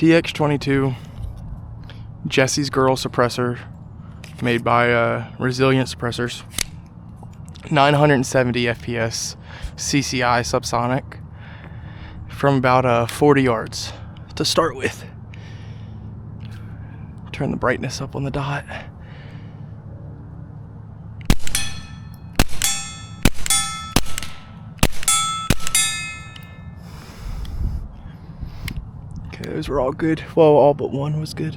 TX22 Jessie's Girl suppressor made by Resilient Suppressors. 970 FPS CCI subsonic from about 40 yards to start with. Turn the brightness up on the dot. Okay, those were all good. Well, all but one was good.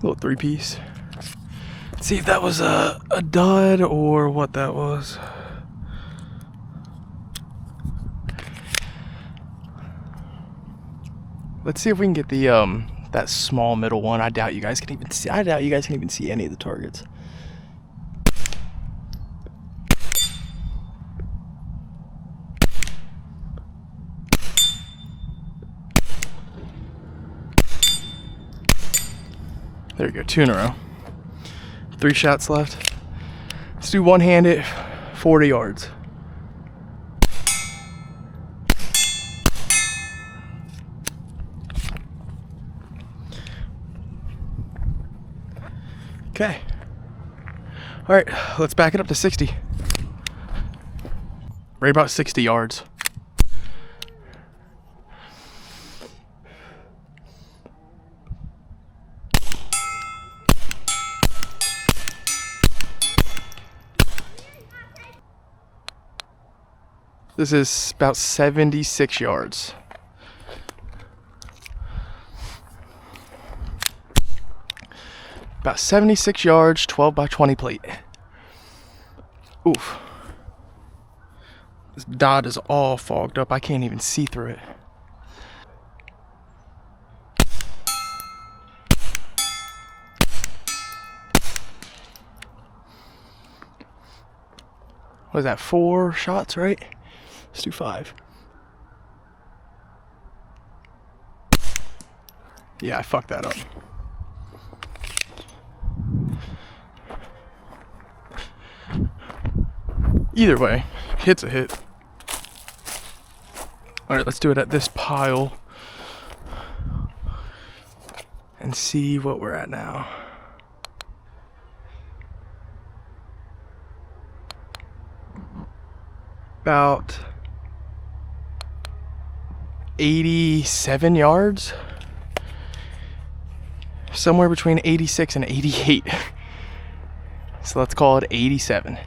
Little 3-piece. Let's see if that was a dud or what that was. Let's see if we can get the that small middle one. I doubt you guys can even see. I doubt you guys can even see any of the targets. There we go, 2 in a row. 3 shots left. Let's do one-handed, 40 yards. Okay. All right, let's back it up to 60. Right about 60 yards. This is about 76 yards. About 76 yards, 12 by 20 plate. Oof. This dot is all fogged up. I can't even see through it. What is that, 4 shots, right? Let's do 5. Yeah, I fucked that up. Either way, hit's a hit. Alright, let's do it at this pile and see what we're at now. About 87 yards. Somewhere between 86 and 88. So let's call it 87.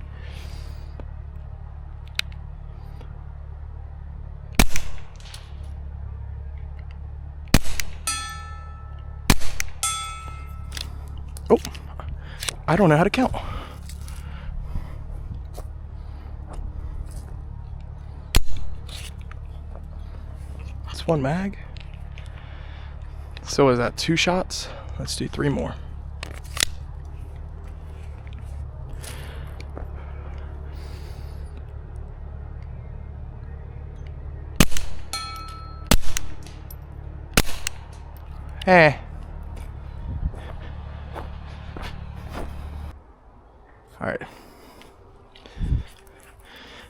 Oh, I don't know how to count. It's 1 mag. So is that 2 shots? Let's do 3 more. Eh. All right.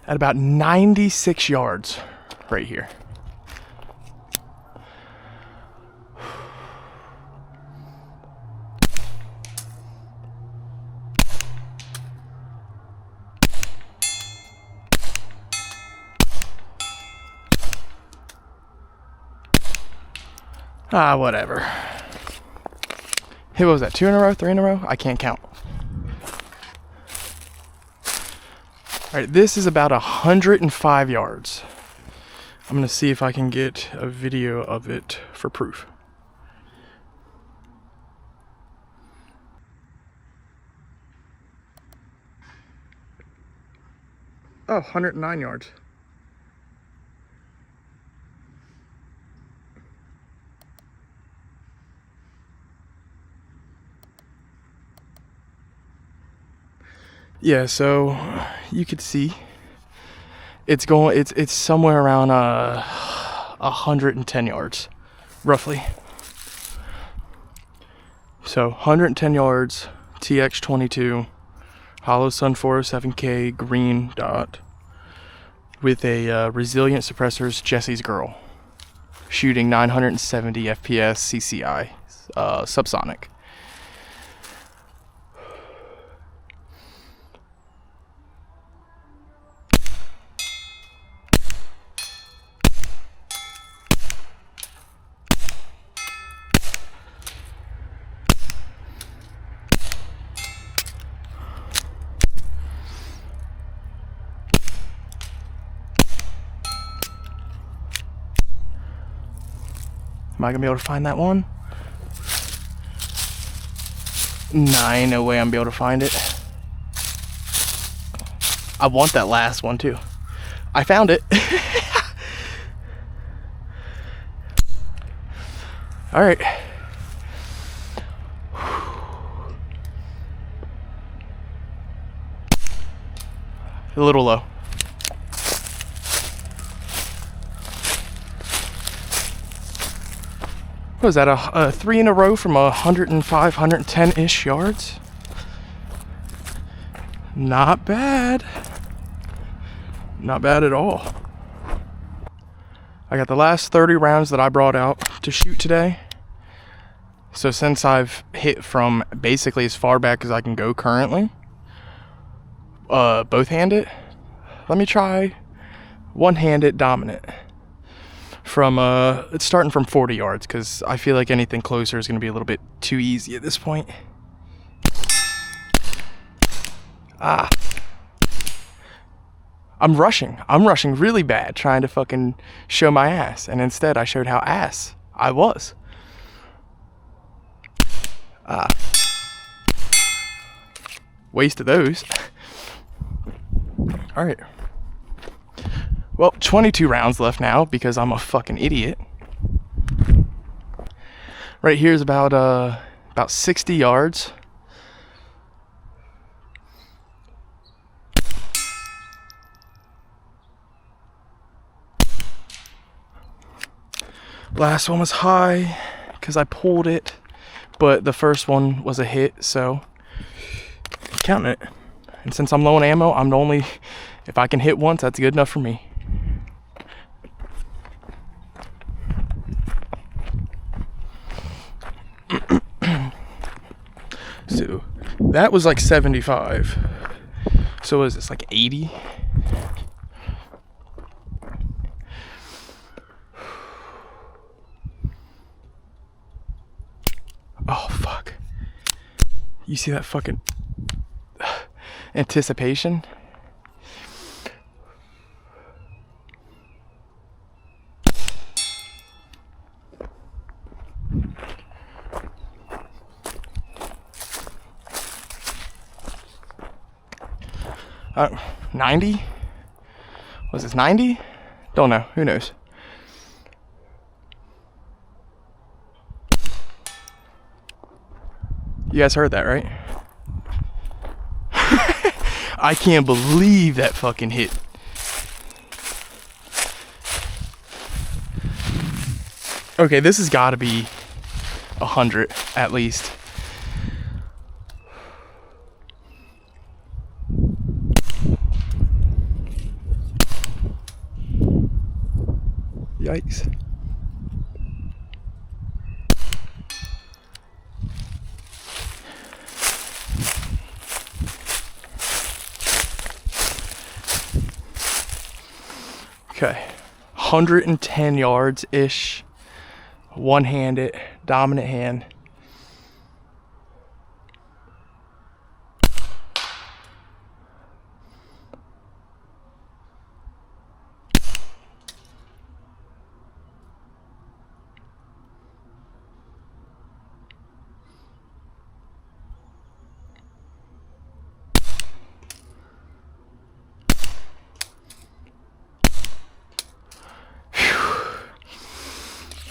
At about 96 yards right here. Ah, whatever. Hey, what was that? 2 in a row? 3 in a row? I can't count. All right, this is about 105 yards. I'm gonna see if I can get a video of it for proof. Oh, 109 yards. Yeah, so you could see it's somewhere around 110 yards, roughly. So 110 yards, TX22 hollow Sun 407K green dot with a Resilient Suppressors Jessie's Girl, shooting 970 FPS CCI, subsonic. Am I gonna be able to find that one? Nah, ain't no way I'm gonna be able to find it. I want that last one too. I found it. All right. A little low. What was that, a 3 in a row from 105, 110-ish yards? Not bad. Not bad at all. I got the last 30 rounds that I brought out to shoot today. So since I've hit from basically as far back as I can go currently, both-handed, let me try one-handed dominant. From it's starting from 40 yards, because I feel like anything closer is going to be a little bit too easy at this point. I'm rushing really bad, trying to fucking show my ass, and instead I showed how ass I was. Wasted those. All right. Well, 22 rounds left now because I'm a fucking idiot. Right here is about 60 yards. Last one was high because I pulled it, but the first one was a hit, so I'm counting it. And since I'm low on ammo, I'm only, if I can hit once, that's good enough for me. So that was like 75. So is this like 80? Oh fuck. You see that fucking anticipation? Uh, 90? Was this 90? Don't know. Who knows? You guys heard that, right? I can't believe that fucking hit. Okay, this has got to be 100 at least. Yikes. Okay, 110 yards-ish, one-handed, dominant hand.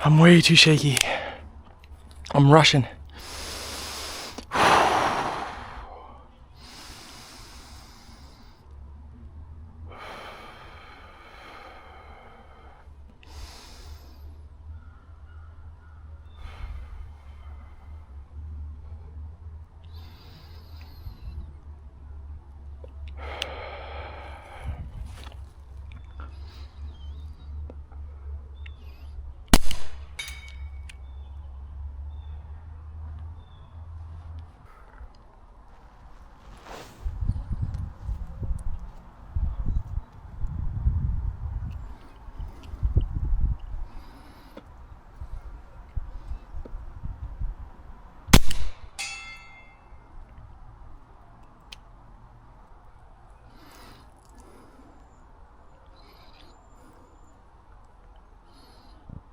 I'm way too shaky. I'm rushing.